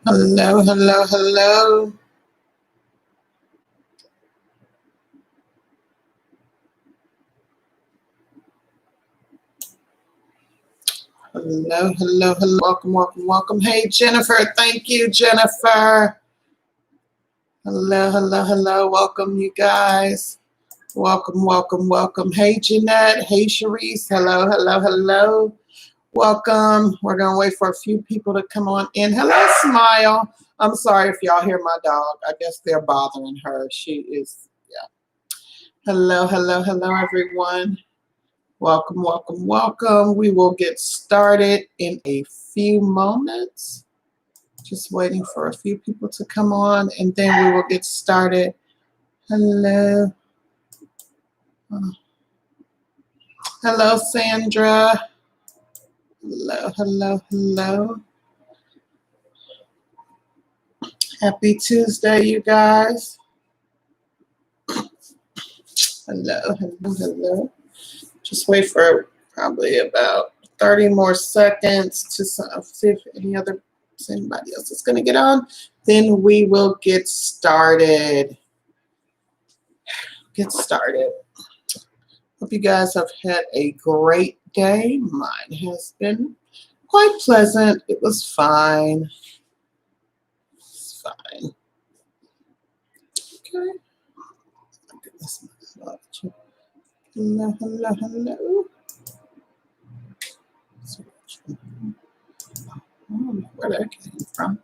Hello, hello, hello. Hello, hello, hello. Welcome, welcome, welcome. Hey, Jennifer. Thank you, Jennifer. Hello, hello, hello. Welcome, you guys. Welcome, welcome, welcome. Hey, Jeanette. Hey, Sharice. Hello, hello, hello. Welcome. We're going to wait for a few people to come on in. Hello, Smile. I'm sorry if y'all hear my dog. I guess they're bothering her. She is, yeah. Hello, hello, hello, everyone. Welcome, welcome, welcome. We will get started in a few moments. Just waiting for a few people to come on, and then we will get started. Hello. Hello, Sandra. Hello, hello, hello. Happy Tuesday, you guys. Hello, hello, hello. Just wait for probably about 30 more seconds to see if anybody else is going to get on. Then we will get started. Hope you guys have had a great day. Mine has been quite pleasant. It was fine. It's fine. Okay. Hello, hello, hello. Where that came from.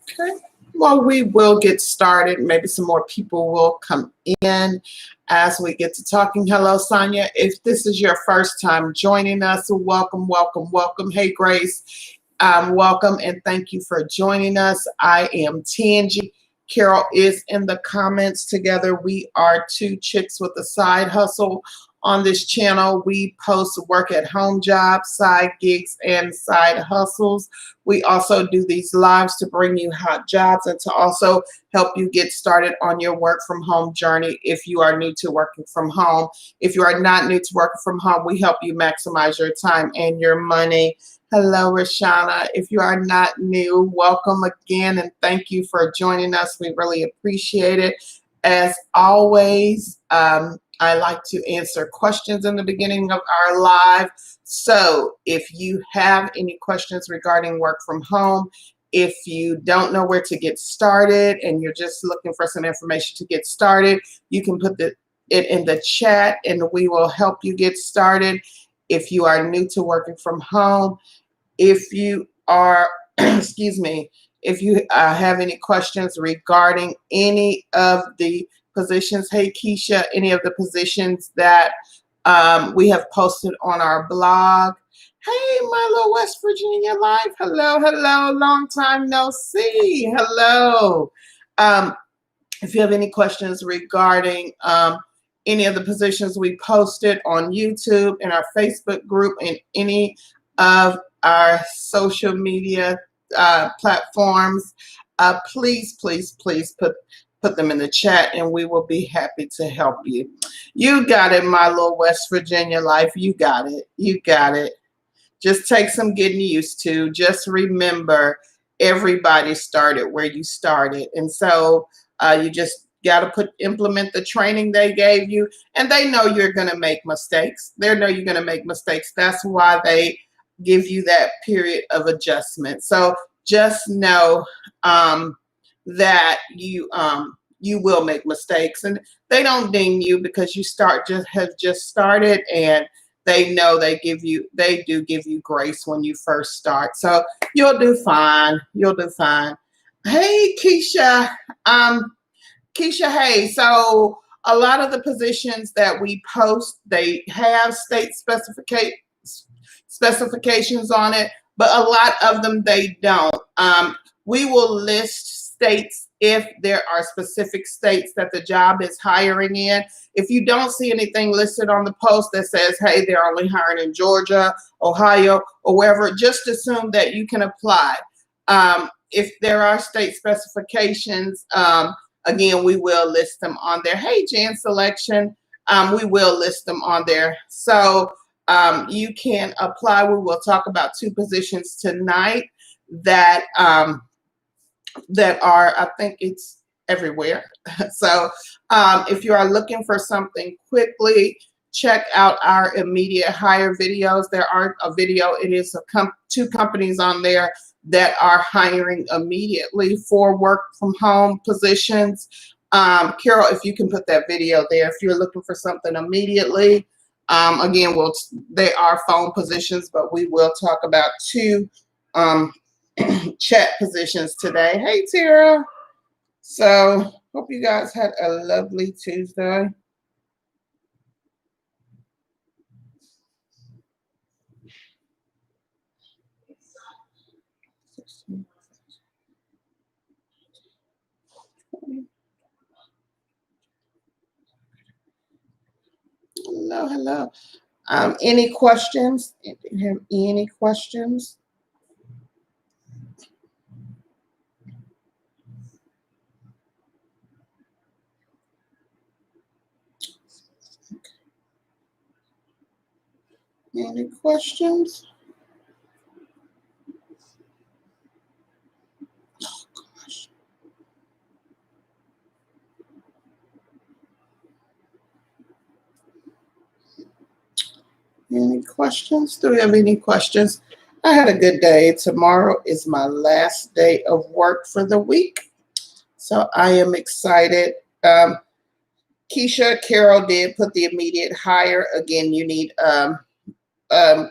Okay. Well, we will get started. Maybe some more people will come in as we get to talking. Hello, Sonia. If this is your first time joining us, welcome, welcome, welcome. Hey, Grace. Welcome and thank you for joining us. I am Tangi. Carol is in the comments. Together we are two chicks with a side hustle. On this channel, we post work at home jobs, side gigs, and side hustles. We also do these lives to bring you hot jobs and to also help you get started on your work from home journey if you are new to working from home. If you are not new to working from home, we help you maximize your time and your money. Hello, Rashana. If you are not new, welcome again and thank you for joining us. We really appreciate it. As always, I like to answer questions in the beginning of our live. So if you have any questions regarding work from home, if you don't know where to get started and you're just looking for some information to get started, you can put it in the chat and we will help you get started. If you are new to working from home, if you are, excuse me, if you have any questions regarding any of the positions, hey Keisha, any of the positions that we have posted on our blog. Hey, my little West Virginia life. Hello, hello, long time no see. Hello. If you have any questions regarding any of the positions we posted on YouTube, in our Facebook group, and any of our social media platforms, please, please, please put them in the chat and we will be happy to help you. You got it, my little West Virginia life. You got it. You got it. Just take some getting used to. Just remember, everybody started where you started. And so you just got to implement the training they gave you. And they know you're going to make mistakes. They know you're going to make mistakes. That's why they give you that period of adjustment. So just know that you will make mistakes, and they don't ding you because you have just started, and they know they do give you grace when you first start. So you'll do fine. You'll do fine. Hey, Keisha. Keisha, hey. So a lot of the positions that we post, they have state specifications on it, but a lot of them they don't. We will list states if there are specific states that the job is hiring in. If you don't see anything listed on the post that says, hey, they're only hiring in Georgia, Ohio, or wherever, just assume that you can apply. If there are state specifications, again, we will list them on there. Hey, Jan Selection, we will list them on there. So You can apply. We will talk about 2 positions tonight that that are, I think it's everywhere. So if you are looking for something quickly, check out our immediate hire videos. There are a video. It is 2 companies on there that are hiring immediately for work from home positions. Carol, if you can put that video there, if you're looking for something immediately. Again, they are phone positions, but we will talk about 2 chat positions today. Hey, Tara. So hope you guys had a lovely Tuesday. Hello, hello. Any questions? Do you have any questions? Any questions? Oh, gosh. Any questions? Do we have any questions? I had a good day. Tomorrow is my last day of work for the week. So I am excited. Keisha, Carol did put the immediate hire. Again, you need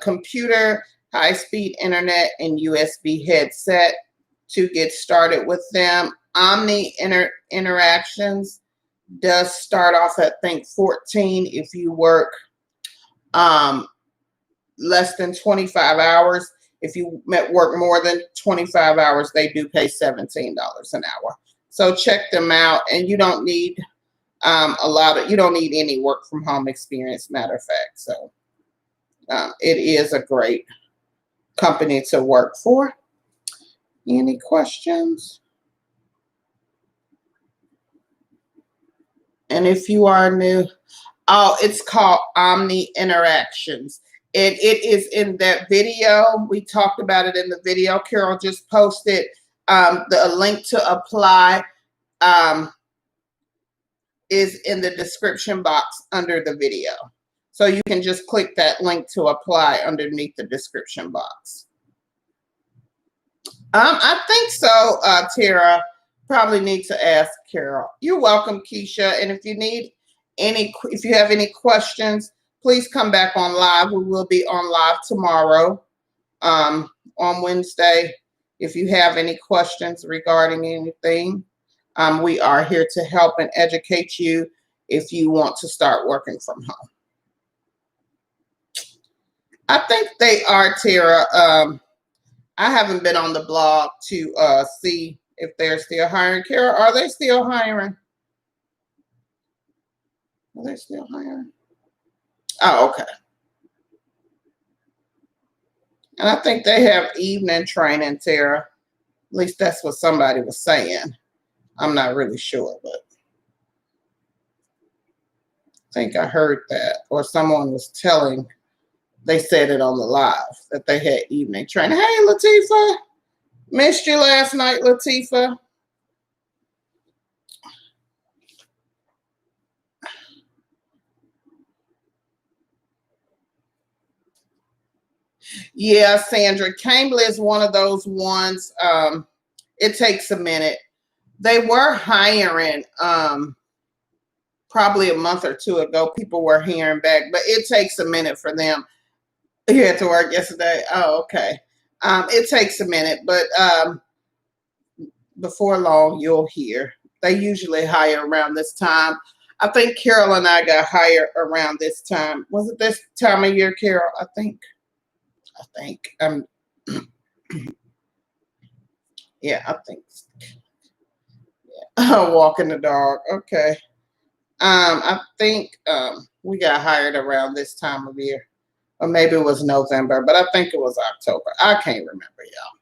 computer, high-speed internet, and USB headset to get started with them. Omni Interactions does start off at, I think, 14 if you work less than 25 hours. If you work more than 25 hours, they do pay $17 an hour. So check them out, and you don't need you don't need any work from home experience, matter of fact. So it is a great company to work for. Any questions? And if you are new, oh, it's called Omni Interactions. It is in that video. We talked about it in the video. Carol just posted the link to apply is in the description box under the video. So you can just click that link to apply underneath the description box. I think so, Tara. Probably need to ask Carol. You're welcome, Keisha. And if you have any questions, please come back on live. We will be on live tomorrow, on Wednesday. If you have any questions regarding anything, we are here to help and educate you if you want to start working from home. I think they are, Tara. I haven't been on the blog to see if they're still hiring. Carol, are they still hiring? Are they still hiring? Oh, okay. And I think they have evening training, Tara. At least that's what somebody was saying. I'm not really sure, but I think I heard that. Or someone was telling, they said it on the live, that they had evening training. Hey, Latifa. Missed you last night, Latifa. Yeah, Sandra. Cambly is one of those ones. It takes a minute. They were hiring probably a month or 2 ago. People were hearing back, but it takes a minute for them. You had to work yesterday. Oh, okay. It takes a minute, but before long, you'll hear. They usually hire around this time. I think Carol and I got hired around this time. Was it this time of year, Carol? I think. Yeah, I think. Yeah. Walking the dog. Okay. I think we got hired around this time of year. Or maybe it was November, but I think it was October. I can't remember, y'all.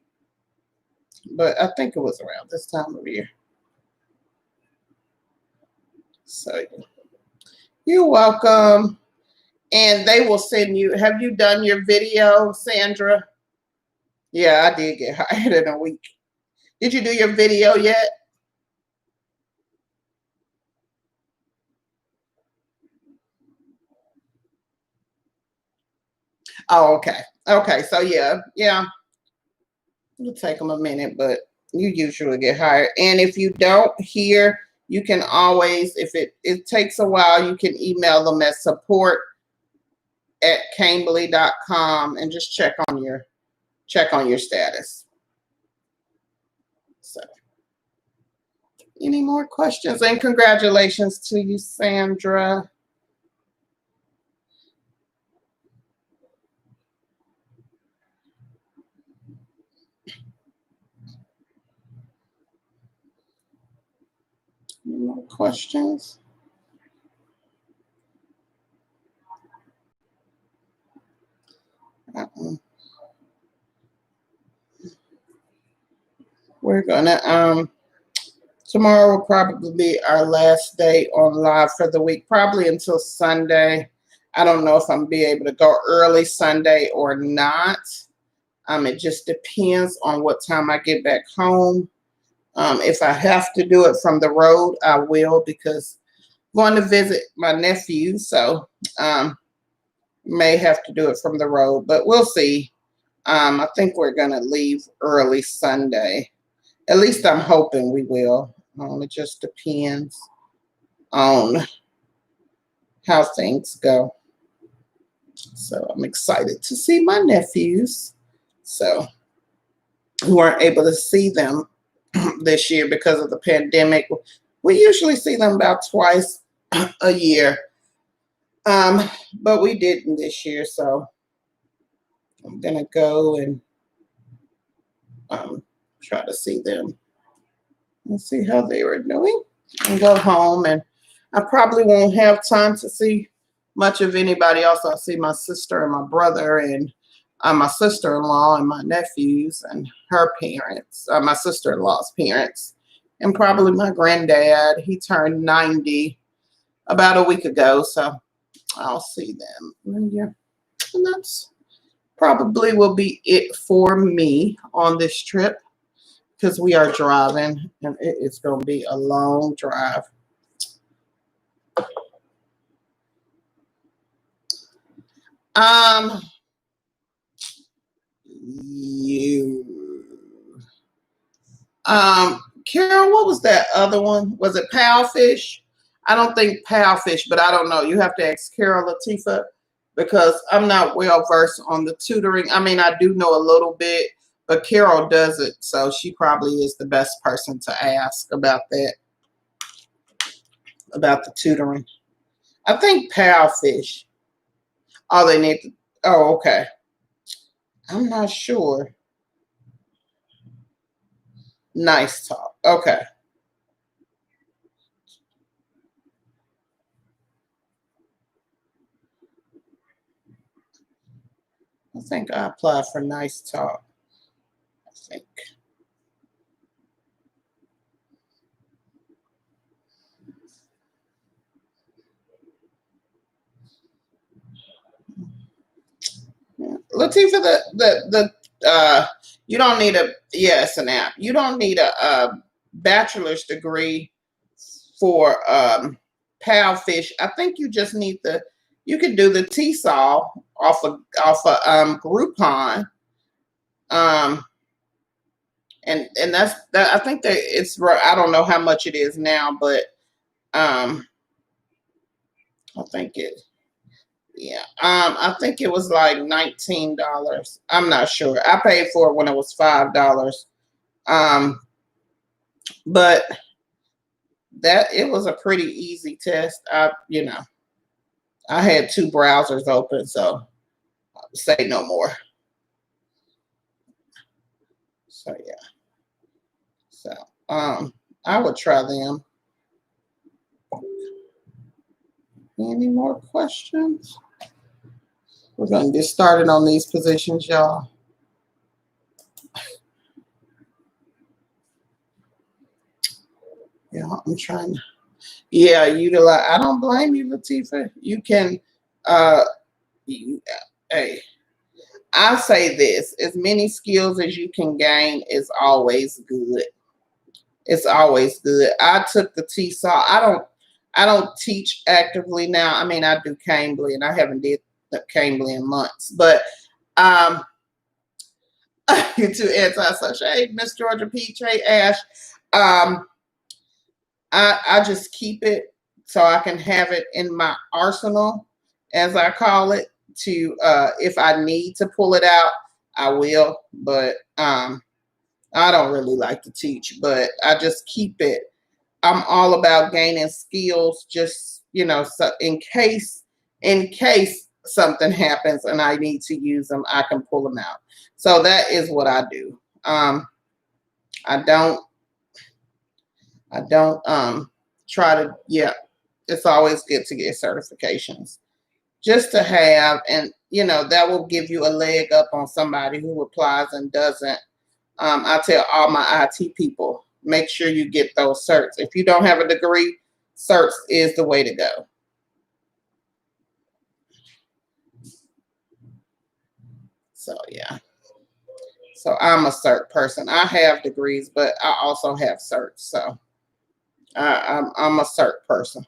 But I think it was around this time of year. So you're welcome. And they will send you, have you done your video, Sandra? Yeah, I did get hired in a week. Did you do your video yet? Oh, okay. Okay, so yeah. It'll take them a minute, but you usually get hired. And if you don't hear, you can always, if it takes a while, you can email them at support@cambly.com and just check on your status. So, any more questions? And congratulations to you, Sandra. Any more questions? We're gonna tomorrow will probably be our last day on live for the week, probably until Sunday. I don't know if I'm gonna be able to go early Sunday or not. It just depends on what time I get back home. If I have to do it from the road, I will, because I'm going to visit my nephew, so may have to do it from the road, but we'll see. I think we're gonna leave early Sunday. At least I'm hoping we will. It just depends on how things go. So I'm excited to see my nephews. So we weren't able to see them this year because of the pandemic. We usually see them about twice a year. But we didn't this year, so I'm gonna go and try to see them and see how they were doing and go home. And I probably won't have time to see much of anybody else. I'll see my sister and my brother and my sister-in-law and my nephews and her parents, my sister-in-law's parents, and probably my granddad. He turned 90 about a week ago, so I'll see them. And yeah, and that's probably will be it for me on this trip, because we are driving and it's going to be a long drive. Carol, what was that other one? Was it Palfish? I don't think Palfish, but I don't know. You have to ask Carol Latifa, because I'm not well versed on the tutoring. I mean, I do know a little bit, but Carol does it, so she probably is the best person to ask about that, about the tutoring. I think Palfish. Oh, they need to. Oh, okay. I'm not sure. Nice talk. Okay. I think I applied for Nice Talk. I think. Yeah. Latifa, you don't need a, yes, an app. You don't need a bachelor's degree for Palfish. I think you just need you can do the TESOL off of Groupon. And that's that. I think that I don't know how much it is now, but I think it. Yeah, I think it was like $19. I'm not sure. I paid for it when it was $5. But that it was a pretty easy test. I had two browsers open, so I'll say no more. So yeah. So I would try them. Any more questions? We're gonna get started on these positions, y'all. Yeah, I'm trying. Yeah, utilize. I don't blame you, Latifa. You can hey, I say this, as many skills as you can gain is always good. It's always good. I took the TESOL. I don't teach actively now. I mean, I do Cambly, and I haven't did the Cambly in months. But you too anti-social. Hey, Miss Georgia Peach. Hey, Ash. I just keep it so I can have it in my arsenal, as I call it, to if I need to pull it out, I will. But I don't really like to teach, but I just keep it. I'm all about gaining skills, just, you know, so in case something happens and I need to use them, I can pull them out. So that is what I do. I don't try to, yeah, it's always good to get certifications just to have, and you know, that will give you a leg up on somebody who applies and doesn't. I tell all my IT people, make sure you get those certs. If you don't have a degree, certs is the way to go. So yeah. So I'm a cert person. I have degrees, but I also have certs. So I'm a cert person.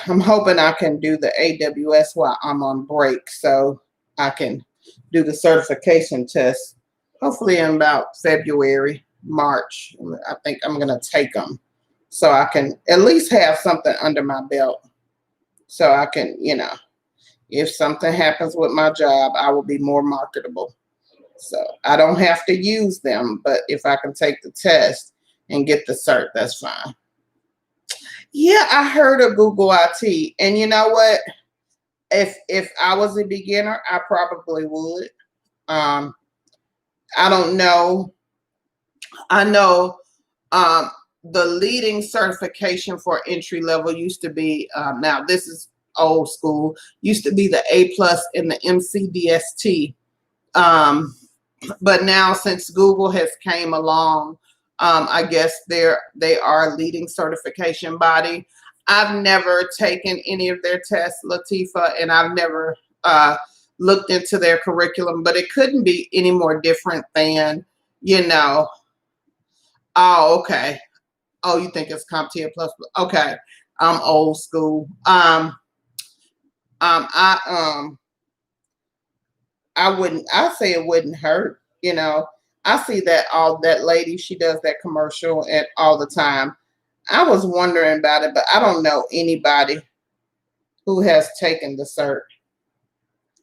I'm hoping I can do the AWS while I'm on break, so I can do the certification test. Hopefully in about February, March. I think I'm going to take them so I can at least have something under my belt, so I can, you know, if something happens with my job, I will be more marketable. So I don't have to use them, but if I can take the test and get the cert, that's fine. Yeah, I heard of Google IT, and you know what? If I was a beginner, I probably would. I don't know. I know the leading certification for entry level used to be, now this is old school, used to be the A+ in the MCDST. But now since Google has came along, I guess they are a leading certification body. I've never taken any of their tests, Latifa, and I've never looked into their curriculum, but it couldn't be any more different than, you know, oh, okay. Oh, you think it's CompTIA plus? Okay. I'm old school. I say it wouldn't hurt, you know. I see that that lady, she does that commercial all the time. I was wondering about it, but I don't know anybody who has taken the cert.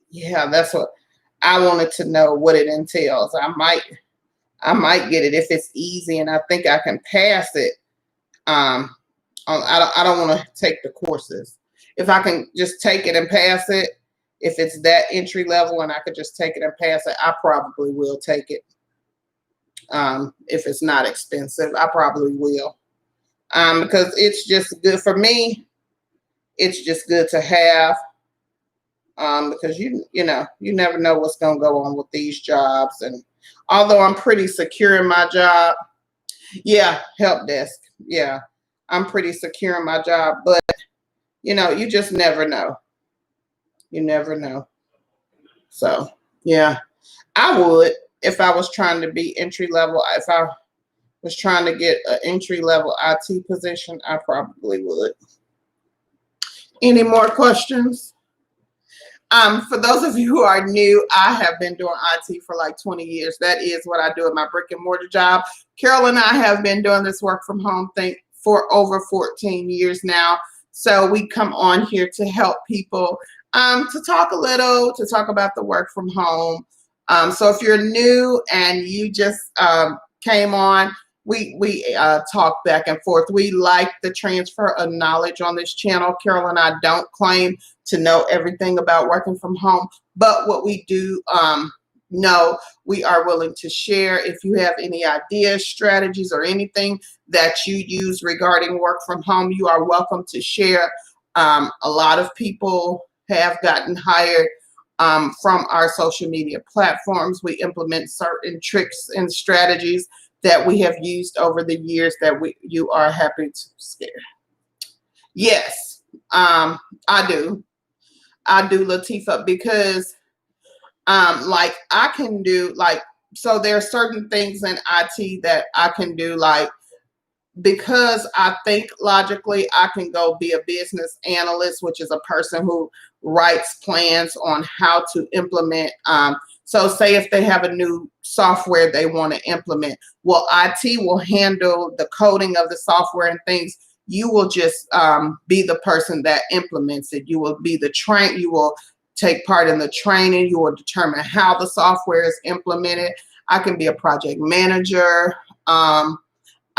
Yeah, that's what I wanted to know, what it entails. I might get it if it's easy and I think I can pass it. I don't want to take the courses. If I can just take it and pass it, if it's that entry level and I could just take it and pass it, I probably will take it. If it's not expensive, I probably will. Because it's just good for me. It's just good to have. Because you know, you never know what's going to go on with these jobs. And although I'm pretty secure in my job, yeah, help desk. Yeah, I'm pretty secure in my job, but you know, you just never know. You never know. So yeah, I would, if I was trying to be entry level. If I was trying to get an entry level IT position, I probably would. Any more questions? For those of you who are new, I have been doing IT for like 20 years. That is what I do at my brick and mortar job. Carol and I have been doing this work from home thing for over 14 years now. So we come on here to help people, to talk about the work from home. So if you're new and you just came on, we talk back and forth. We like the transfer of knowledge on this channel. Carol and I don't claim to know everything about working from home, but what we do know, we are willing to share. If you have any ideas, strategies, or anything that you use regarding work from home, you are welcome to share. A lot of people have gotten hired from our social media platforms. We implement certain tricks and strategies that we have used over the years that you are happy to share. Yes, I do. I do, Latifa, because like I can do like, so there are certain things in IT that I can do, like, because I think logically, I can go be a business analyst, which is a person who writes plans on how to implement. So say if they have a new software they want to implement, well, IT will handle the coding of the software and things. You will just be the person that implements it. You will be the you will take part in the training. You will determine how the software is implemented. I can be a project manager.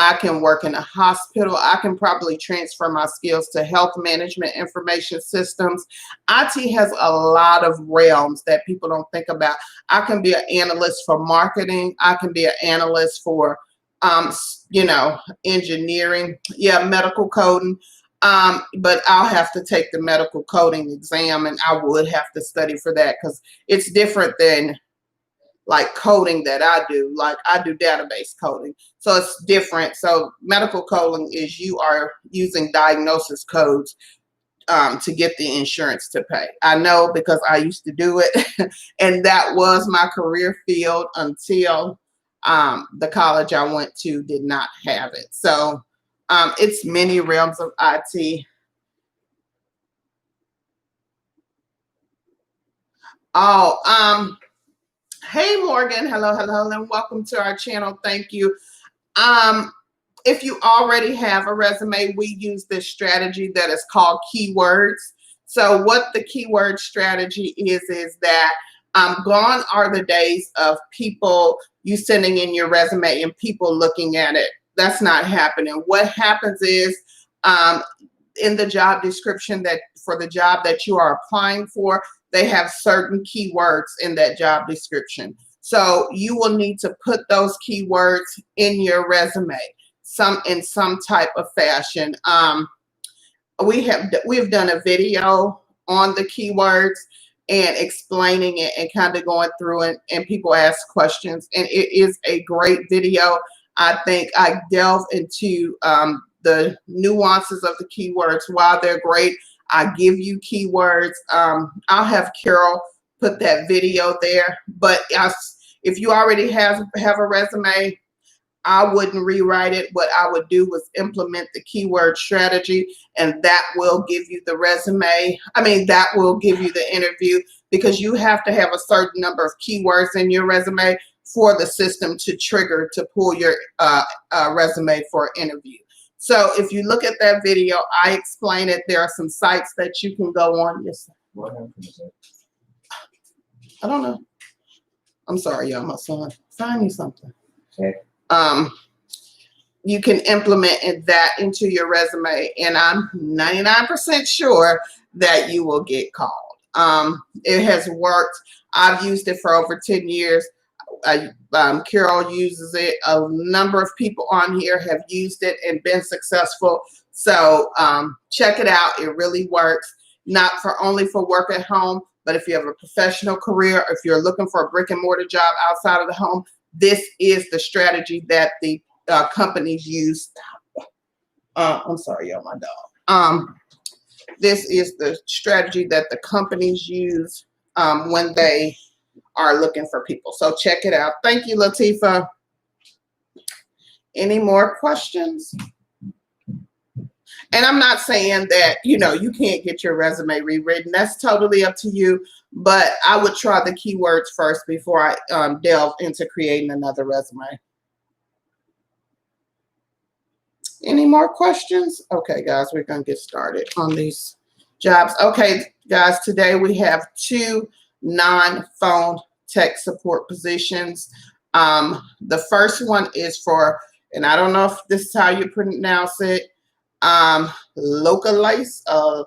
I can work in a hospital. I can probably transfer my skills to health management information systems. IT has a lot of realms that people don't think about. I can be an analyst for marketing. I can be an analyst for, you know, engineering. Yeah, medical coding. But I'll have to take the medical coding exam, and I would have to study for that because it's different than like coding that I do. Like I do database coding, so it's different. So medical coding is you are using diagnosis codes to get the insurance to pay. I know because I used to do it, and that was my career field until the college I went to did not have it. So it's many realms of IT. Oh, hey Morgan, hello, hello, and welcome to our channel. Thank you. Um, if you already have a resume, we use this strategy that is called keywords. So what the keyword strategy is that gone are the days of people, you sending in your resume and people looking at it. That's not happening. What happens is in the job description that for the job that you are applying for, they have certain keywords in that job description. So you will need to put those keywords in your resume, in some type of fashion. We have done a video on the keywords and explaining it and kind of going through it, and people ask questions, and it is a great video. I think I delve into the nuances of the keywords. While they're great, I give you keywords. I'll have Carol put that video there, but if you already have a resume, I wouldn't rewrite it. What I would do was implement the keyword strategy, and that will give you the resume. I mean, that will give you the interview, because you have to have a certain number of keywords in your resume for the system to trigger to pull your resume for an interview. So if you look at that video, I explain it. There are some sites that you can go on. Yes. What happened to that? I don't know. I'm sorry, y'all. My son. Find me something. Okay. You can implement that into your resume, and I'm 99% sure that you will get called. It has worked. I've used it for over 10 years. Carol uses it. A number of people on here have used it and been successful. So check it out. It really works. Not only for work at home, but if you have a professional career, if you're looking for a brick and mortar job outside of the home, this is the strategy that the companies use. I'm sorry, y'all, my dog. This is the strategy that the companies use when they are looking for people. So check it out. Thank you, Latifa. Any more questions? And I'm not saying that, you know, you can't get your resume rewritten. That's totally up to you. But I would try the keywords first before I delve into creating another resume. Any more questions? Okay, guys, we're going to get started on these jobs. Okay, guys, today we have 2 non-phone tech support positions. The first one is for, and I don't know if this is how you pronounce it, localize, I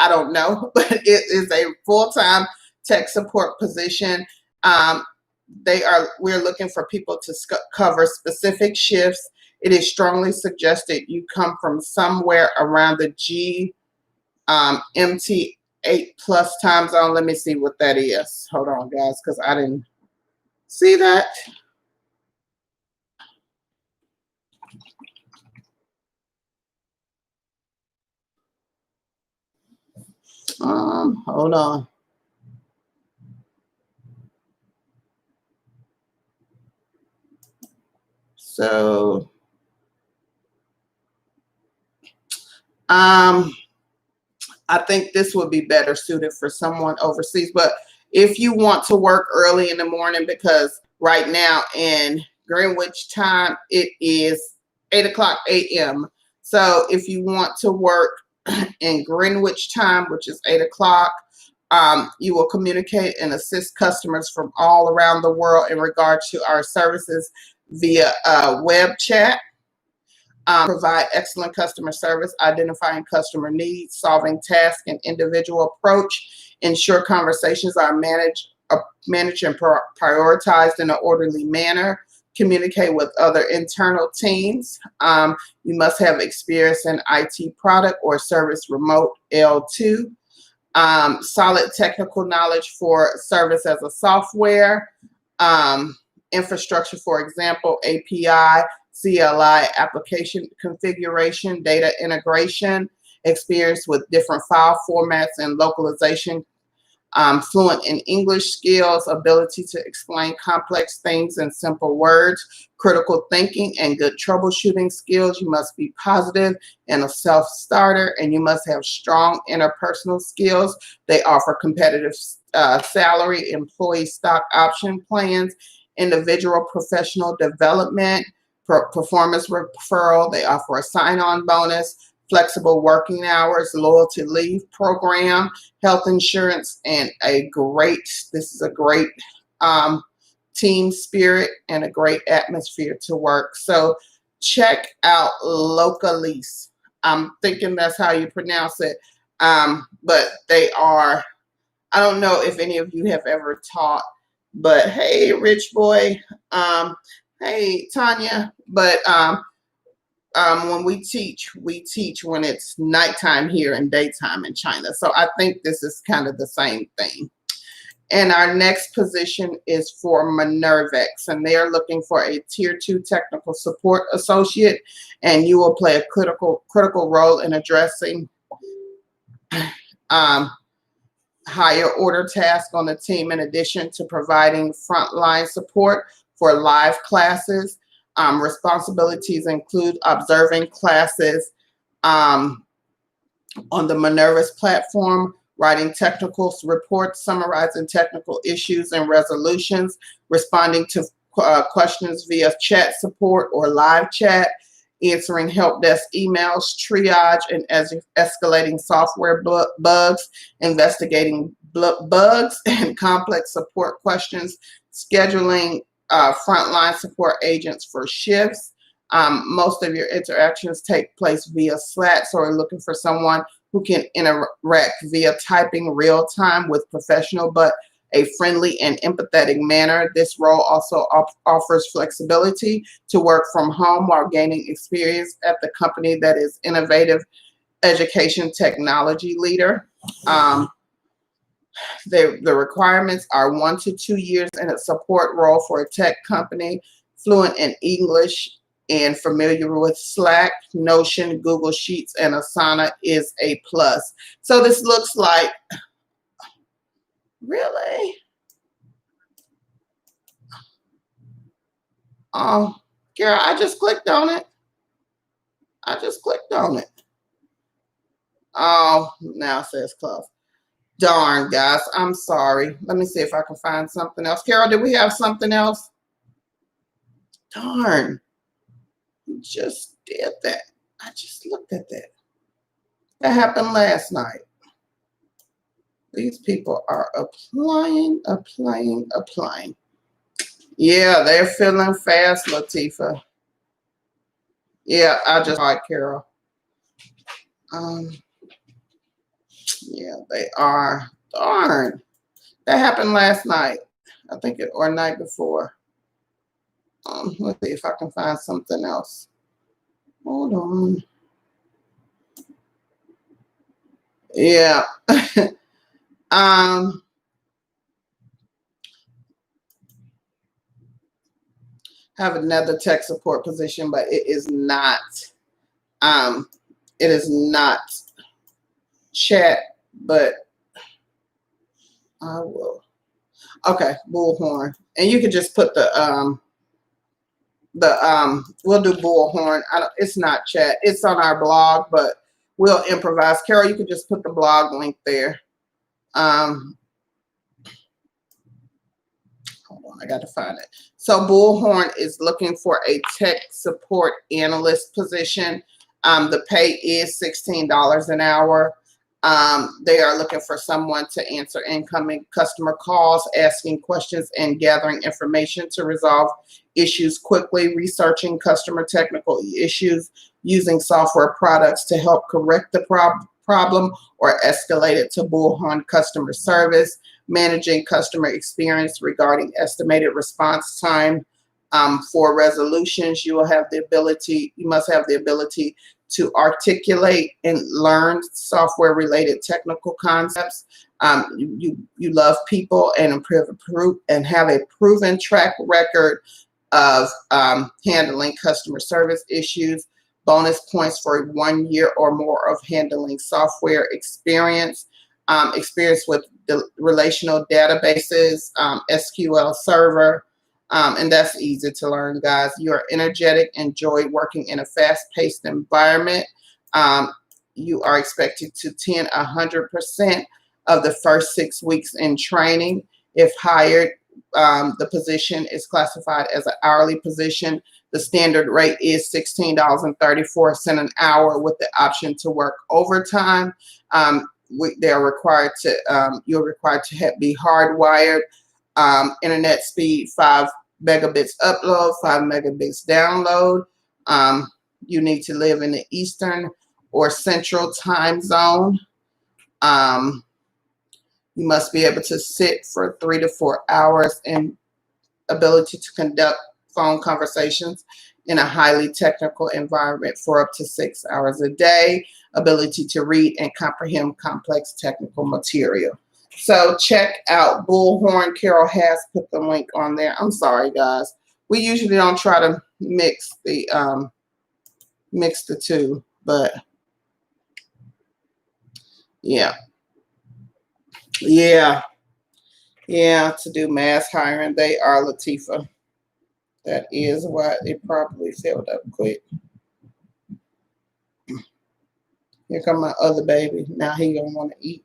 don't know, but it is a full-time tech support position. We're looking for people to cover specific shifts. It is strongly suggested you come from somewhere around the GMT 8+ time zone. Let me see what that is. Hold on, guys, because I didn't see that. Hold on. So, I think this would be better suited for someone overseas. But if you want to work early in the morning, because right now in Greenwich time, it is 8 o'clock a.m. So if you want to work in Greenwich time, which is 8 o'clock, you will communicate and assist customers from all around the world in regard to our services via web chat. Provide excellent customer service, identifying customer needs, solving tasks and individual approach, ensure conversations are managed and prioritized in an orderly manner, communicate with other internal teams. You must have experience in IT product or service remote L2. Solid technical knowledge for service as a software, infrastructure, for example, API, CLI, application configuration, data integration, experience with different file formats and localization, fluent in English skills, ability to explain complex things in simple words, critical thinking and good troubleshooting skills. You must be positive and a self-starter, and you must have strong interpersonal skills. They offer competitive salary, employee stock option plans, individual professional development, performance referral. They offer a sign-on bonus, flexible working hours, loyalty leave program, health insurance, and this is a great team spirit and a great atmosphere to work. So check out Localise. I'm thinking that's how you pronounce it. But they are, I don't know if any of you have ever taught, but hey, Rich Boy, hey, Tanya, but when we teach when it's nighttime here and daytime in China. So I think this is kind of the same thing. And our next position is for Minervex, and they are looking for a tier 2 technical support associate, and you will play a critical role in addressing higher order tasks on the team, in addition to providing frontline support for live classes. Responsibilities include observing classes on the Minerva's platform, writing technical reports, summarizing technical issues and resolutions, responding to questions via chat support or live chat, answering help desk emails, triage and escalating software bugs, investigating bugs and complex support questions, scheduling frontline support agents for shifts. Most of your interactions take place via Slack, so we're looking for someone who can interact via typing real time with professional but a friendly and empathetic manner. This role also offers flexibility to work from home while gaining experience at the company that is innovative education technology leader. The requirements are 1 to 2 years in a support role for a tech company, fluent in English and familiar with Slack, Notion, Google Sheets, and Asana is a plus. So this looks like, really? Oh, Kara, I just clicked on it. Oh, now it says close. Darn, guys, I'm sorry. Let me see if I can find something else. Carol, did we have something else? Darn, you just did that. I just looked at that. That happened last night. These people are applying. Yeah, they're feeling fast, Latifa. Yeah, I just like Carol. Yeah, they are. Darn. That happened last night. I think it or night before. Let's see if I can find something else. Hold on. Yeah. Have another tech support position, but it is not chat, but I will. Okay, bullhorn. And you can just put we'll do bullhorn. It's not chat. It's on our blog, but we'll improvise. Carol, you can just put the blog link there. Hold on, I got to find it. So Bullhorn is looking for a tech support analyst position. The pay is $16 an hour. They are looking for someone to answer incoming customer calls, asking questions, and gathering information to resolve issues quickly, researching customer technical issues, using software products to help correct the problem or escalate it to Bullhorn customer service, managing customer experience regarding estimated response time for resolutions. You must have the ability to articulate and learn software related technical concepts. You love people and have a proven track record of handling customer service issues. Bonus points for 1 year or more of handling software experience. Experience with the relational databases, SQL Server, and that's easy to learn, guys. You are energetic, enjoy working in a fast-paced environment. You are expected to attend 100% of the first 6 weeks in training. If hired, the position is classified as an hourly position. The standard rate is $16.34 an hour with the option to work overtime. You're required to be hardwired. Internet speed 5 megabits upload, 5 megabits download. You need to live in the Eastern or Central time zone. You must be able to sit for 3 to 4 hours and ability to conduct phone conversations in a highly technical environment for up to 6 hours a day, ability to read and comprehend complex technical material. So check out Bullhorn. Carol has put the link on there. I'm sorry, guys. We usually don't try to mix the two, but yeah, to do mass hiring. They are, Latifa. That is why it probably filled up quick. Here come my other baby. Now he gonna want to eat.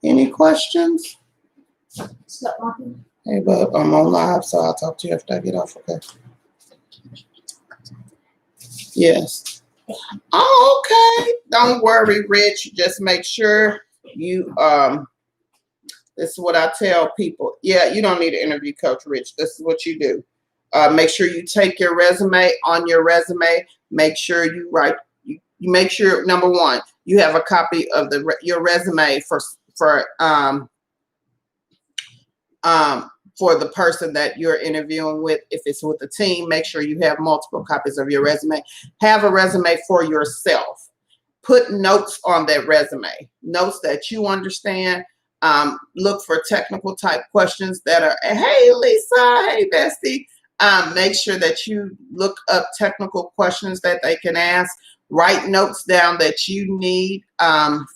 Any questions? Stop walking. Hey, bub, I'm on live, so I'll talk to you after I get off, okay? Yes. Oh, okay. Don't worry, Rich. Just make sure you, this is what I tell people. Yeah, you don't need an interview coach, Rich. This is what you do. Make sure you take your resume. On your resume, make sure you write, you make sure, number one, you have a copy of your resume for the person that you're interviewing with. If it's with a team, make sure you have multiple copies of your resume. Have a resume for yourself. Put notes on that resume, notes that you understand. Look for technical type questions that are, hey, Lisa, hey, bestie. Make sure that you look up technical questions that they can ask. Write notes down that you need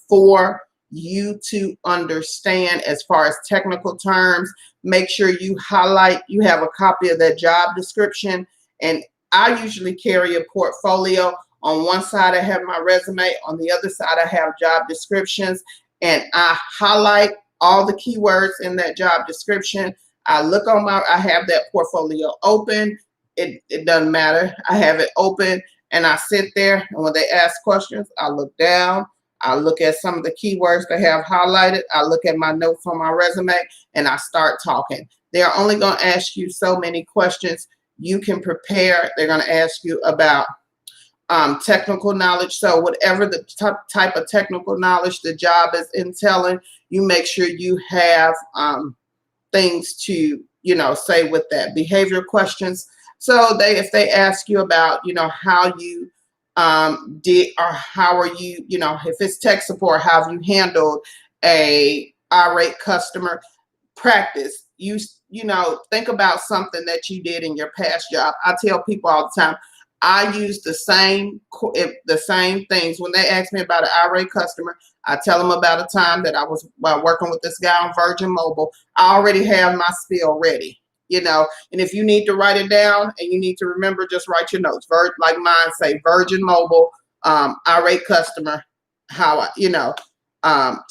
for you to understand as far as technical terms. Make sure you highlight, you have a copy of that job description. And I usually carry a portfolio. On one side, I have my resume. On the other side, I have job descriptions. And I highlight all the keywords in that job description. I have that portfolio open. It doesn't matter. I have it open and I sit there. And when they ask questions, I look down. I look at some of the keywords they have highlighted. I look at my notes on my resume and I start talking. They're only going to ask you so many questions. You can prepare. They're going to ask you about technical knowledge. So whatever the type of technical knowledge the job is entailing, you make sure you have things to, say with that. Behavior questions. So if they ask you about, how you did, or how are you, if it's tech support, how have you handled a irate customer? Practice. You think about something that you did in your past job. I tell people all the time, I use the same things. When they ask me about an irate customer, I tell them about a time that I was working with this guy on Virgin Mobile. I already have my spiel ready, you know. And if you need to write it down and you need to remember, just write your notes. Like mine say, Virgin Mobile, irate customer, how I, you know,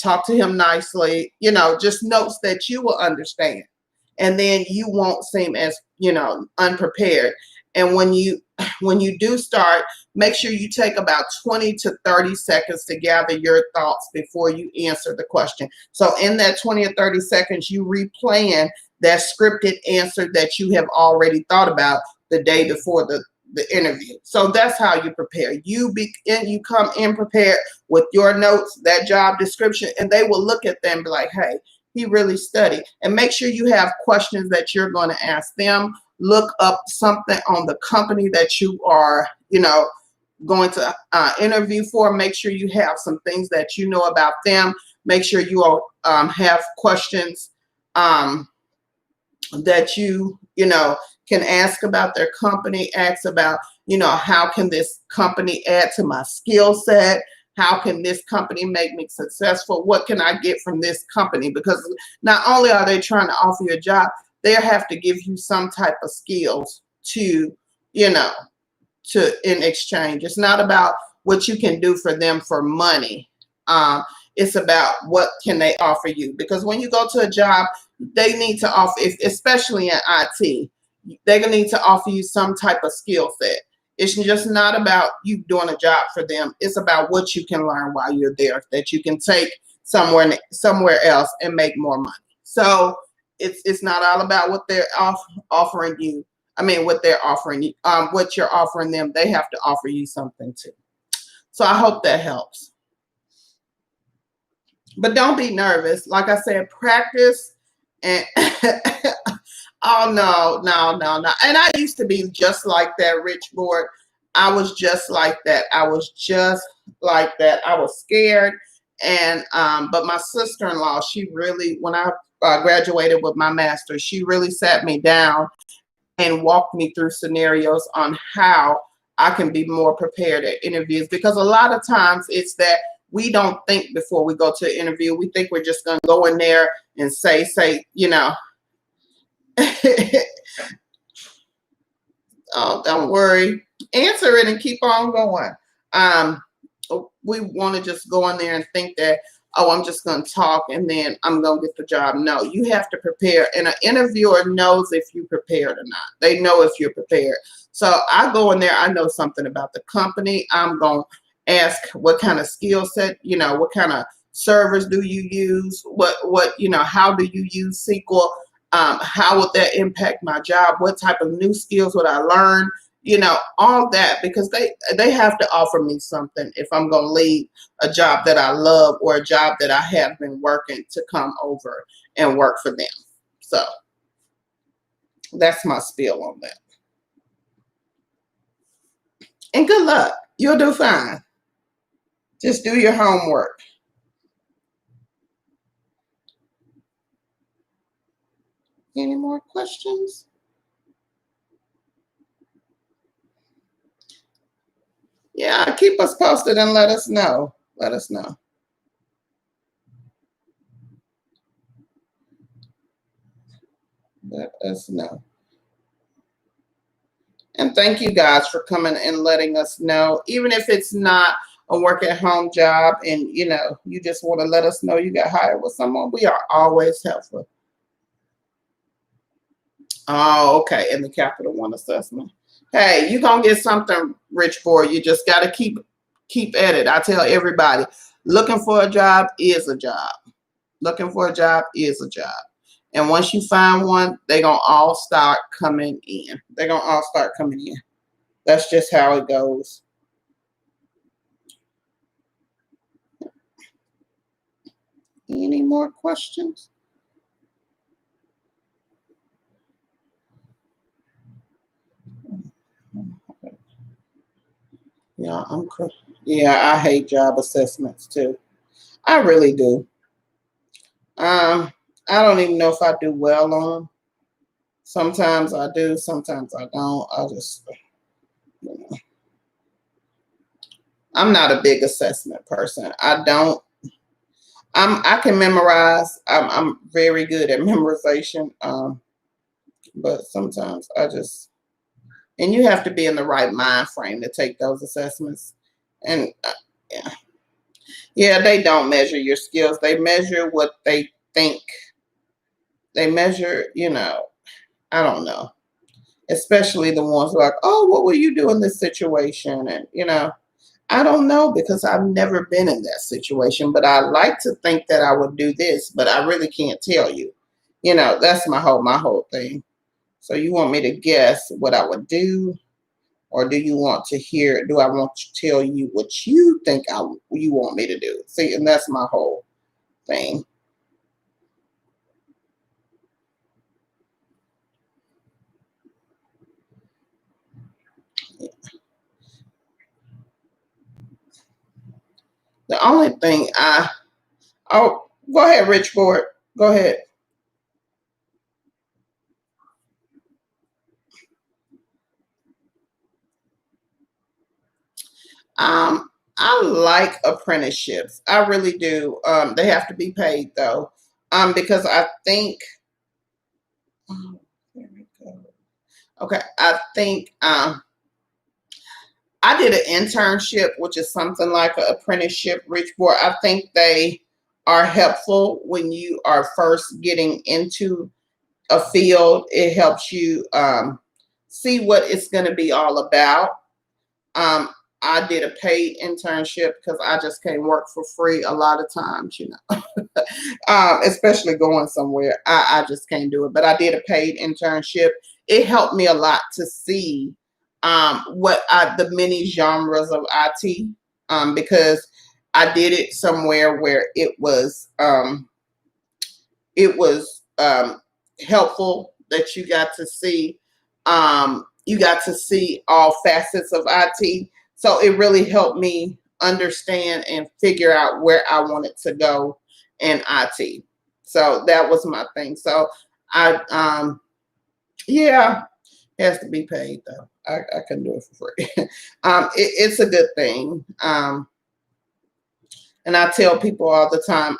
talk to him nicely, you know, just notes that you will understand. And then you won't seem as, you know, unprepared. And when you do start, make sure you take about 20 to 30 seconds to gather your thoughts before you answer the question. So in that 20 or 30 seconds, you replaying that scripted answer that you have already thought about the day before the interview. So that's how you prepare. You come in prepared with your notes, that job description, and they will look at them and be like, hey, he really studied. And make sure you have questions that you're going to ask them. Look up something on the company that you are, you know, going to interview for. Make sure you have some things that you know about them. Make sure you have questions that you know, can ask about their company, ask about, you know, how can this company add to my skill set? How can this company make me successful? What can I get from this company? Because not only are they trying to offer you a job, they have to give you some type of skills to, you know, in exchange. It's not about what you can do for them for money. It's about what can they offer you. Because when you go to a job, they need to offer, especially in IT, they're going to need to offer you some type of skill set. It's just not about you doing a job for them. It's about what you can learn while you're there that you can take somewhere else and make more money. So it's not all about what they're offering you. I mean, what they're offering you, what you're offering them. They have to offer you something too. So I hope that helps. But don't be nervous. Like I said, practice and oh no. And I used to be just like that, Rich Board. I was just like that. I was scared. And but my sister-in-law, she really, when I graduated with my master's, she really sat me down and walked me through scenarios on how I can be more prepared at interviews. Because a lot of times it's that we don't think before we go to an interview. We think we're just going to go in there and say, you know, oh, don't worry. Answer it and keep on going. We want to just go in there and think that, oh, I'm just going to talk and then I'm going to get the job. No, you have to prepare. And an interviewer knows if you're prepared or not. They know if you're prepared. So I go in there, I know something about the company. I'm going to ask what kind of skill set, you know, what kind of servers do you use? What, you know, how do you use SQL? How would that impact my job? What type of new skills would I learn? You know, all that, because they have to offer me something if I'm going to leave a job that I love or a job that I have been working to come over and work for them. So that's my spiel on that. And good luck. You'll do fine. Just do your homework. Any more questions? Yeah, keep us posted and let us know. Let us know. Let us know. And thank you guys for coming and letting us know. Even if it's not a work at home job and, you know, you just want to let us know you got hired with someone, we are always helpful. Oh, okay. In the Capital One assessment. Hey, you're going to get something, Rich Boy. You just got to keep at it. I tell everybody, looking for a job is a job. Looking for a job is a job. And once you find one, they're going to all start coming in. They're going to all start coming in. That's just how it goes. Any more questions? Yeah, I hate job assessments too. I really do. I don't even know if I do well on them. Sometimes I do, sometimes I don't. I'm not a big assessment person. I can memorize. I'm very good at memorization. But sometimes and you have to be in the right mind frame to take those assessments. And yeah, they don't measure your skills. They measure what they think. They measure, I don't know. Especially the ones who are like, oh, what will you do in this situation? And, I don't know because I've never been in that situation, but I like to think that I would do this, but I really can't tell you. That's my whole thing. So you want me to guess what I would do, or do you want to hear? Do I want to tell you what you think you want me to do? See, and that's my whole thing. The only thing go ahead, Rich Board. Go ahead. I like apprenticeships. I really do. They have to be paid though. Because I think, oh, there we go. Okay, I think I did an internship, which is something like an apprenticeship, Rich Board. I think they are helpful when you are first getting into a field. It helps you see what it's going to be all about. I did a paid internship because I just can't work for free a lot of times, especially going somewhere. I just can't do it. But I did a paid internship. It helped me a lot to see the many genres of IT because I did it somewhere where it was helpful that you got to see all facets of IT. So it really helped me understand and figure out where I wanted to go in IT. So that was my thing. So yeah, it has to be paid though. I couldn't do it for free. It's a good thing. And I tell people all the time,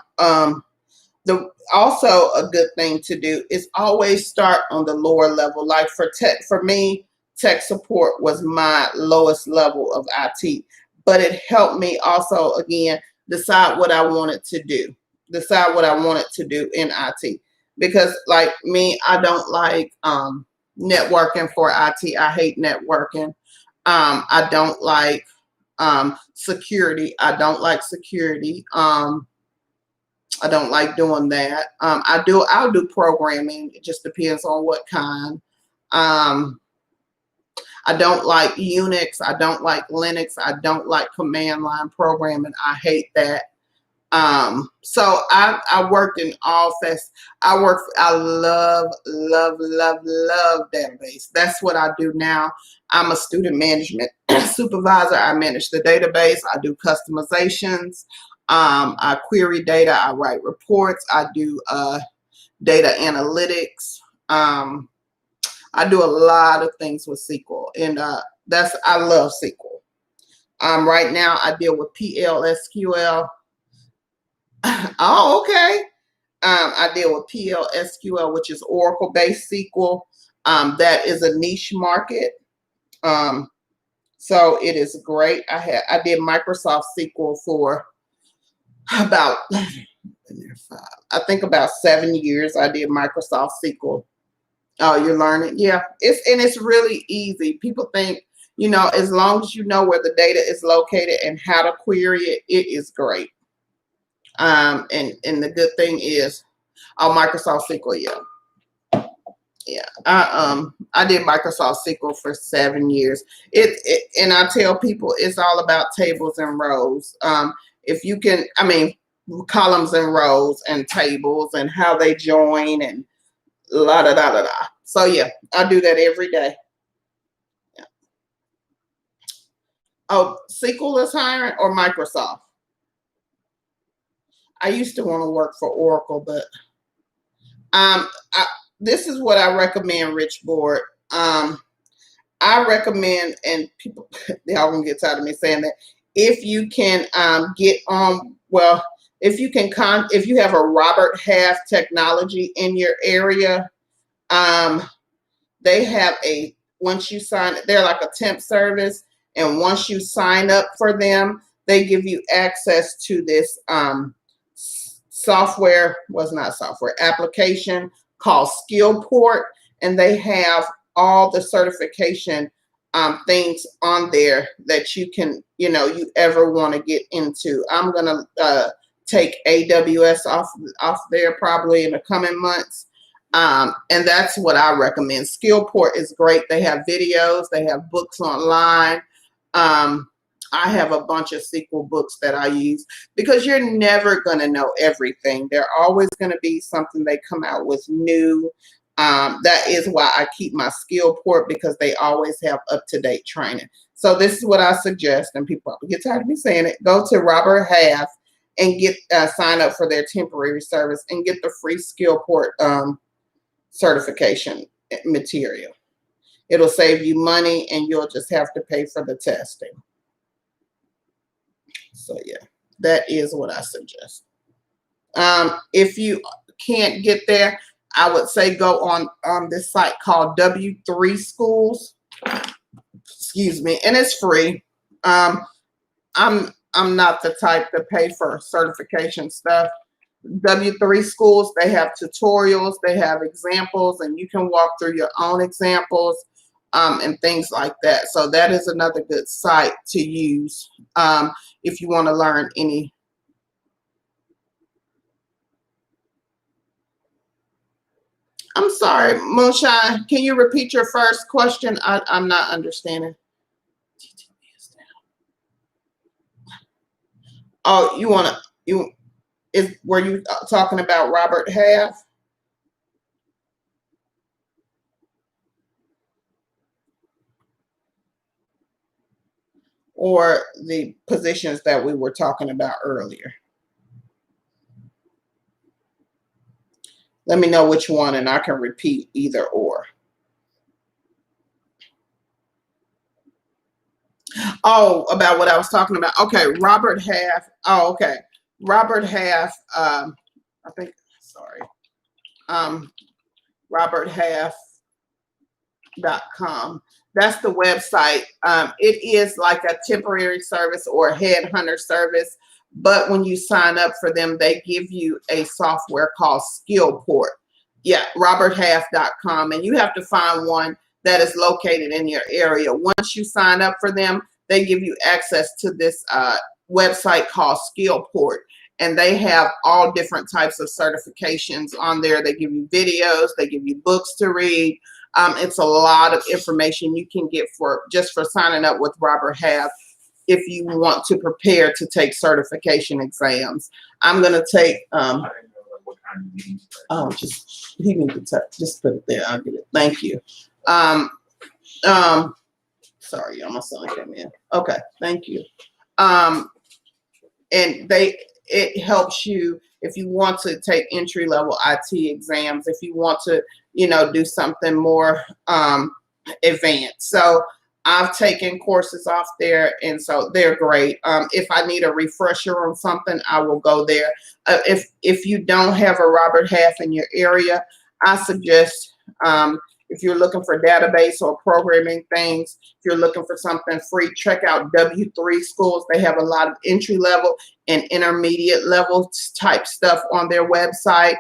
also a good thing to do is always start on the lower level. Like for me, tech support was my lowest level of IT, but it helped me also again decide what I wanted to do in IT. Because like me, I don't like networking for IT. I hate networking. I don't like security. I don't like security. I don't like doing that. I'll do programming. It just depends on what kind. I don't like Unix. I don't like Linux. I don't like command line programming. I hate that. So I worked in all facets. I love database. That's what I do now. I'm a student management supervisor. I manage the database. I do customizations. I query data. I write reports. I do data analytics. I do a lot of things with SQL, and I love SQL. Right now I deal with PLSQL. Oh, okay. I deal with PLSQL, which is Oracle-based SQL. That is a niche market. So it is great. I did Microsoft SQL for about, I think about 7 years. I did Microsoft SQL. Oh, you're learning? Yeah. It's really easy. People think, as long as you know where the data is located and how to query it, it is great. And the good thing is, Microsoft SQL, yeah. I did Microsoft SQL for 7 years. And I tell people it's all about tables and rows. If you can, columns and rows and tables and how they join and la da da da da. So yeah, I do that every day. Yeah. Oh, SQL is hiring or Microsoft? I used to want to work for Oracle, but this is what I recommend, Rich Board. I recommend, and people, they're all gonna get tired of me saying that, if you can get on, well, if you can if you have a Robert Half technology in your area, they have once you sign, they're like a temp service, and once you sign up for them, they give you access to this application called Skillport, and they have all the certification things on there that you can, you ever want to get into. I'm gonna take AWS off there probably in the coming months. And that's what I recommend. Skillport is great. They have videos, they have books online. I have a bunch of SQL books that I use because you're never going to know everything. They're always going to be something they come out with new. That is why I keep my Skillport, because they always have up-to-date training. So this is what I suggest, and people probably get tired of me saying it. Go to Robert Half and get sign up for their temporary service and get the free Skillport certification material. It'll save you money, and you'll just have to pay for the testing. So yeah, that is what I suggest. If you can't get there, I would say go on this site called W3 Schools. Excuse me, and it's free. I'm not the type to pay for certification stuff. W3 Schools, they have tutorials, they have examples, and you can walk through your own examples and things like that. So that is another good site to use if you want to learn any. I'm sorry, Moonshine, can you repeat your first question? I'm not understanding. Oh, were you talking about Robert Half? Or the positions that we were talking about earlier? Let me know which one, and I can repeat either or. Oh, about what I was talking about. Okay, Robert Half. Oh, okay. Robert Half, I think, sorry. RobertHalf.com. That's the website. It is like a temporary service or a headhunter service, but when you sign up for them, they give you a software called Skillport. Yeah, RobertHalf.com, and you have to find one that is located in your area. Once you sign up for them, they give you access to this website called Skillport, and they have all different types of certifications on there. They give you videos, they give you books to read. It's a lot of information you can get just for signing up with Robert Half if you want to prepare to take certification exams. I'm going to take, he needs to just put it there. I'll get it. Thank you. Sorry, y'all, my son came in. Okay, thank you. And it helps you if you want to take entry-level IT exams, if you want to, do something more advanced. So I've taken courses off there, and so they're great. If I need a refresher on something, I will go there. If you don't have a Robert Half in your area, I suggest if you're looking for database or programming things, if you're looking for something free, check out W3 Schools. They have a lot of entry level and intermediate level type stuff on their website.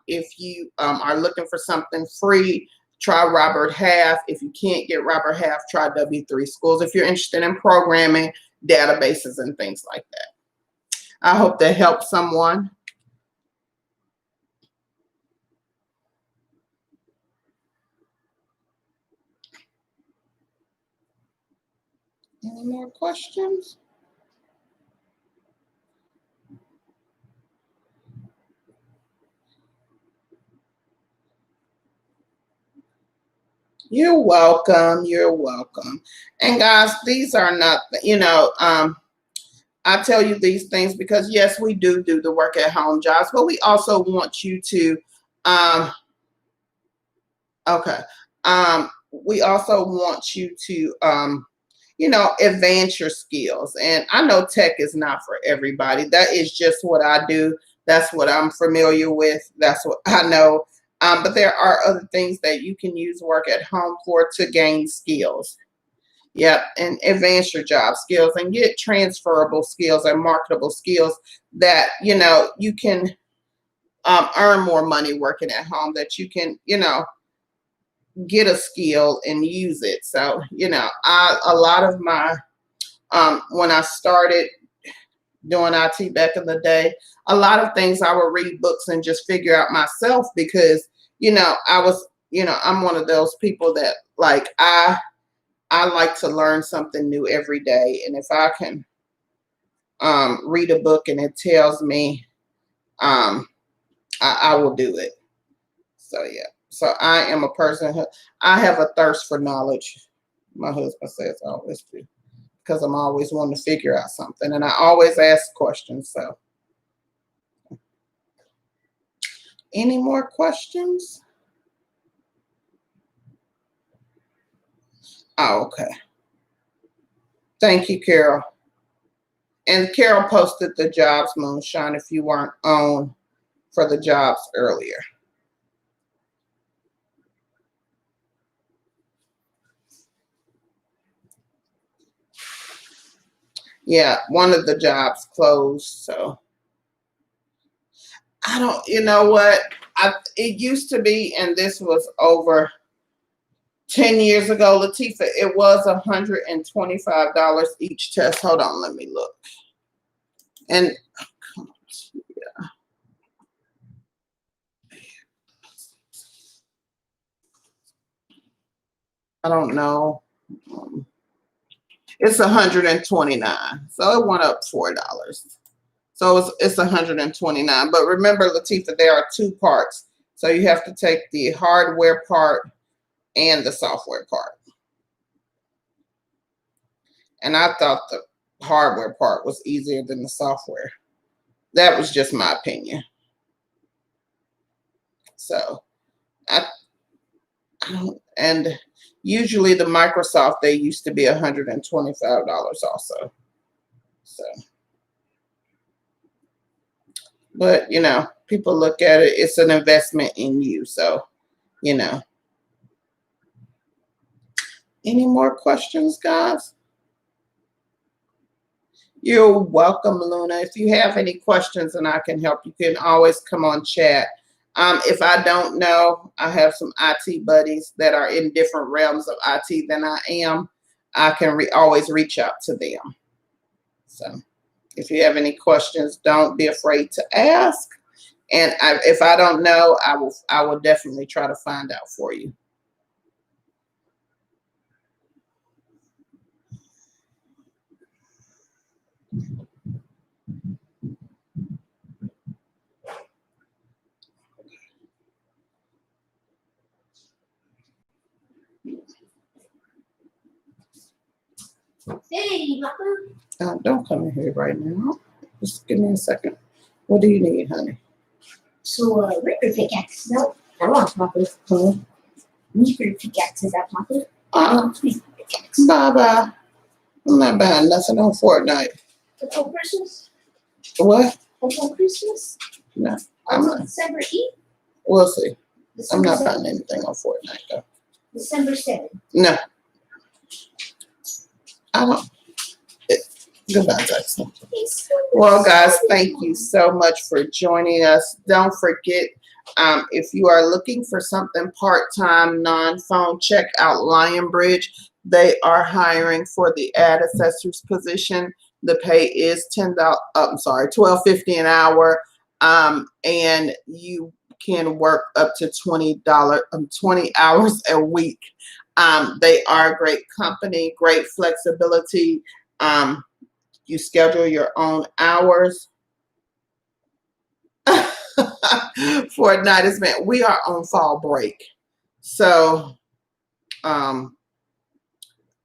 If you are looking for something free, try Robert Half. If you can't get Robert Half, try W3 Schools. If you're interested in programming, databases, and things like that. I hope that helps someone. Any more questions? You're welcome. You're welcome. And guys, these are not, I tell you these things because yes, we do the work at home jobs, but we also want you to Okay. We also want you to, you know, advance your skills. And I know tech is not for everybody. That is just what I do. That's what I'm familiar with. That's what I know. But there are other things that you can use work at home for to gain skills. Yep, and advance your job skills and get transferable skills and marketable skills that, you know, you can earn more money working at home, that you can, you know, get a skill and use it. So, you know, a lot of my, when I started doing IT back in the day, a lot of things I would read books and just figure out myself because, you know, I was, you know, I'm one of those people that like, I like to learn something new every day. And if I can read a book and it tells me, I will do it. So, yeah. So I am a person who, I have a thirst for knowledge. My husband says I always do because I'm always wanting to figure out something. And I always ask questions. So any more questions? Oh, okay. Thank you, Carol. And Carol posted the jobs, Moonshine, if you weren't on for the jobs earlier. Yeah, one of the jobs closed, so I don't, you know what? It used to be, and this was over 10 years ago, Latifah, it was $125 each test. Hold on, let me look. And I don't know. It's 129. So it went up $4. So it's 129. But remember, Latifah, there are two parts. So you have to take the hardware part and the software part. And I thought the hardware part was easier than the software. That was just my opinion. So I don't, and usually the Microsoft, they used to be $125 also. So, but you know, people look at it, it's an investment in you. So, you know. Any more questions, guys? You're welcome, Luna. If you have any questions and I can help, you can always come on chat. If I don't know, I have some IT buddies that are in different realms of IT than I am. I can always reach out to them. So if you have any questions, don't be afraid to ask. And if I don't know, I will definitely try to find out for you. Hey, Mama. Don't come in here right now. Just give me a second. What do you need, honey? So, reaper pickaxe. No, I want Mama. Reaper pickaxe is that Mama? Pickaxe. Bye-bye. I'm not buying nothing on Fortnite. Until Christmas? What? Until Christmas? No, I'm Until not. December 8th? We'll see. I'm December not 7th? buying anything on Fortnite, though. December 7th. No. I don't. Goodbye, Jackson. Well, guys, thank you so much for joining us. Don't forget, if you are looking for something part-time, non-phone, check out Lionbridge. They are hiring for the ad assessor's position. The pay is $12.50 an hour, and you can work up to $20, 20 hours a week. They are a great company, great flexibility. You schedule your own hours. Fortnite is meant. We are on fall break. So I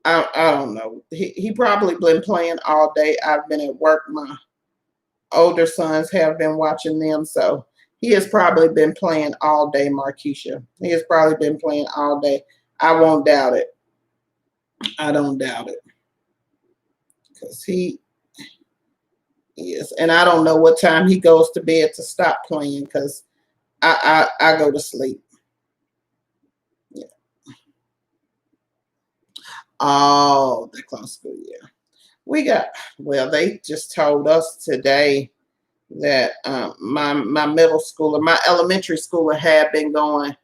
don't know. He probably been playing all day. I've been at work. My older sons have been watching them. So He has probably been playing all day, Markeisha. He has probably been playing all day. I won't doubt it. I don't doubt it. Because he is. And I don't know what time he goes to bed to stop playing because I go to sleep. Yeah. Oh, the close school, yeah. We got, well, they just told us today that my middle schooler, my elementary schooler had been going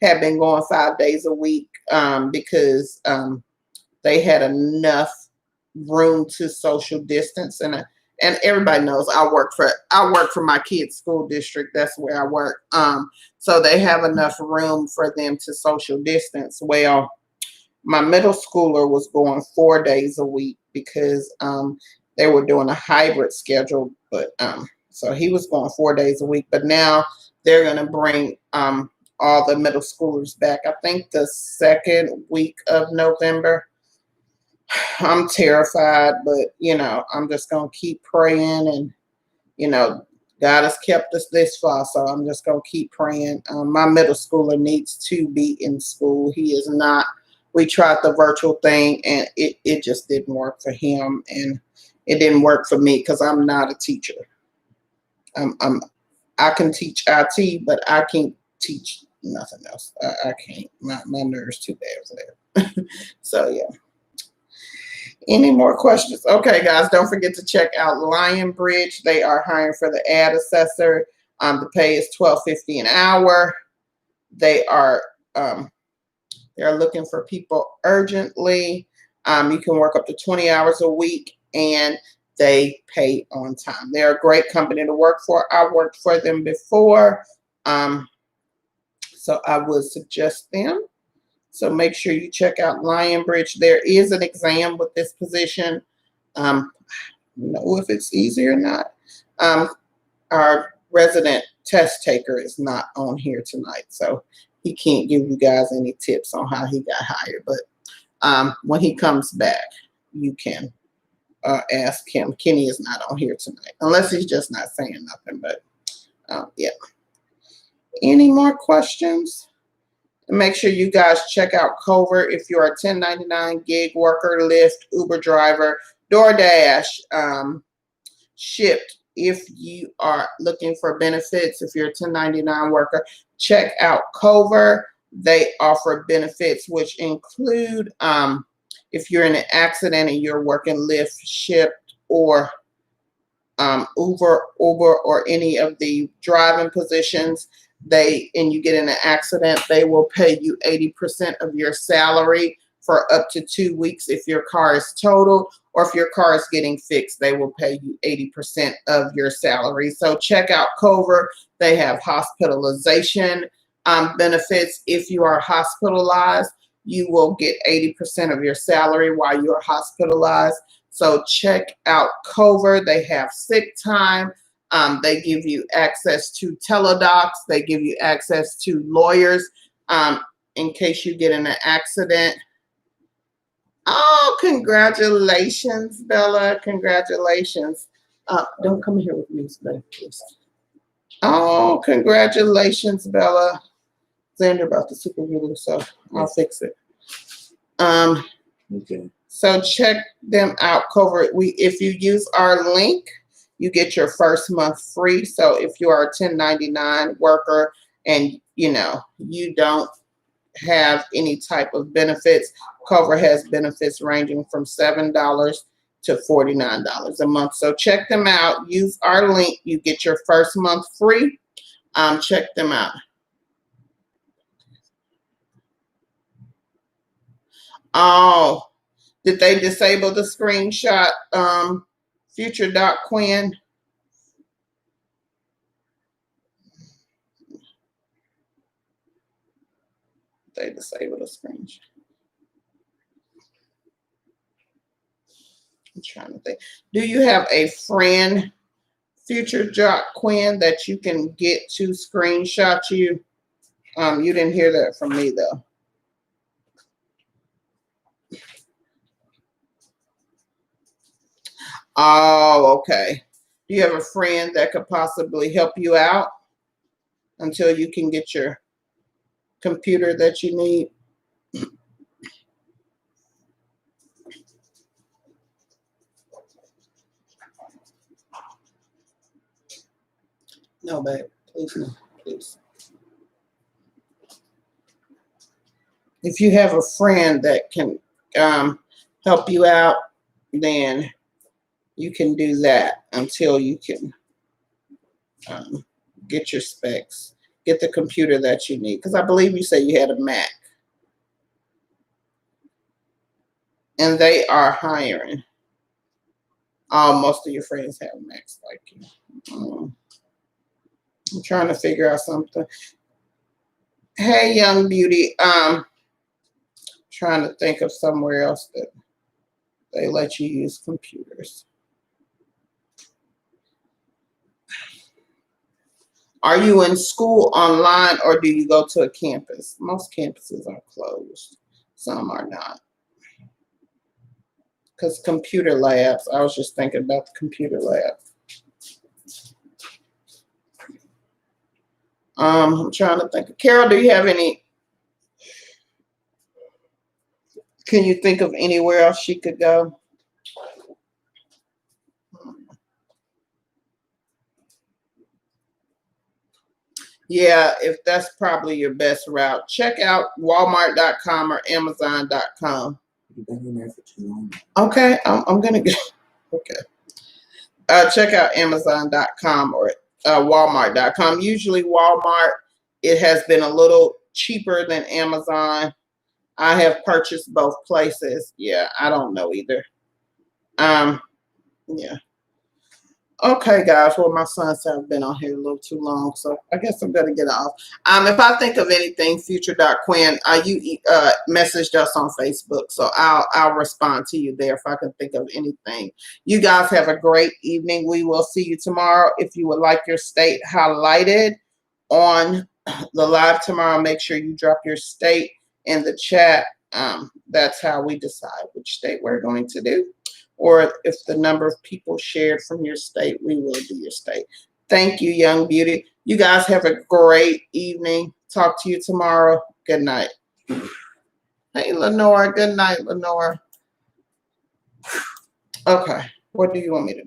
had been going 5 days a week because they had enough room to social distance, and everybody knows I work for my kids' school district. That's where I work. So they have enough room for them to social distance. Well, my middle schooler was going 4 days a week because they were doing a hybrid schedule, but so he was going 4 days a week. But now they're going to bring all the middle schoolers back. I think the second week of November. I'm terrified, but I'm just going to keep praying, and God has kept us this far, so I'm just going to keep praying. My middle schooler needs to be in school. He is not. We tried the virtual thing, and it just didn't work for him, and it didn't work for me because I'm not a teacher. I can teach IT, but I can't teach nothing else. I can't. My nerves too bad for that. So yeah. Any more questions? Okay, guys, don't forget to check out Lionbridge. They are hiring for the ad assessor. The pay is $12.50 an hour. They are they're looking for people urgently. You can work up to 20 hours a week, and they pay on time. They're a great company to work for. I worked for them before, so I would suggest them. So make sure you check out Lionbridge. There is an exam with this position. I don't know if it's easy or not. Our resident test taker is not on here tonight, so he can't give you guys any tips on how he got hired. But when he comes back, you can ask him. Kenny is not on here tonight, unless he's just not saying nothing. But yeah. Any more questions? Make sure you guys check out Covert if you're a 1099 gig worker, Lyft, Uber driver, DoorDash, Shipped. If you are looking for benefits, if you're a 1099 worker, check out Covert. They offer benefits which include if you're in an accident and you're working Lyft, Shipped, or Uber, or any of the driving positions, and you get in an accident, they will pay you 80% of your salary for up to 2 weeks. If your car is totaled or if your car is getting fixed, they will pay you 80% of your salary. So check out Covert. They have hospitalization benefits. If you are hospitalized, you will get 80% of your salary while you are hospitalized. So check out Covert. They have sick time. They give you access to teledocs. They give you access to lawyers in case you get in an accident. Oh, congratulations, Bella. Congratulations. Don't come here with me today, please. Oh, congratulations, Bella. Xander about the super glue, so I'll fix it. Okay. So check them out. Covert. If you use our link, you get your first month free. So if you are a 1099 worker and you don't have any type of benefits, Covert has benefits ranging from $7 to $49 a month. So check them out. Use our link. You get your first month free. Check them out. Oh, did they disable the screenshot? Future Doc Quinn. They disabled the screenshot. I'm trying to think. Do you have a friend, Future Doc Quinn, that you can get to screenshot you? You didn't hear that from me though. Oh, okay. Do you have a friend that could possibly help you out until you can get your computer that you need? No, babe. Please, no. Please. If you have a friend that can help you out, then you can do that until you can get your specs, get the computer that you need. Because I believe you said you had a Mac. And they are hiring. Most of your friends have Macs like you. I'm trying to figure out something. Hey, young beauty. Trying to think of somewhere else that they let you use computers. Are you in school online or do you go to a campus? Most campuses are closed. Some are not. Because computer labs, I was just thinking about the computer lab. I'm trying to think. Carol, do you have any? Can you think of anywhere else she could go? Yeah, if that's probably your best route, check out Walmart.com or Amazon.com. You've been in there for too long. Okay, I'm gonna get. Okay. Check out Amazon.com or Walmart.com. Usually Walmart, it has been a little cheaper than Amazon. I have purchased both places. Yeah, I don't know either. Yeah. Okay, guys. Well, my son said I've been on here a little too long, so I guess I'm gonna get off. If I think of anything, future.quinn, you messaged us on Facebook, so I'll respond to you there if I can think of anything. You guys have a great evening. We will see you tomorrow. If you would like your state highlighted on the live tomorrow, make sure you drop your state in the chat. That's how we decide which state we're going to do. Or if the number of people shared from your state, we will do your state. Thank you, young beauty. You guys have a great evening. Talk to you tomorrow. Good night. Hey, Lenore. Good night, Lenore. Okay. What do you want me to do?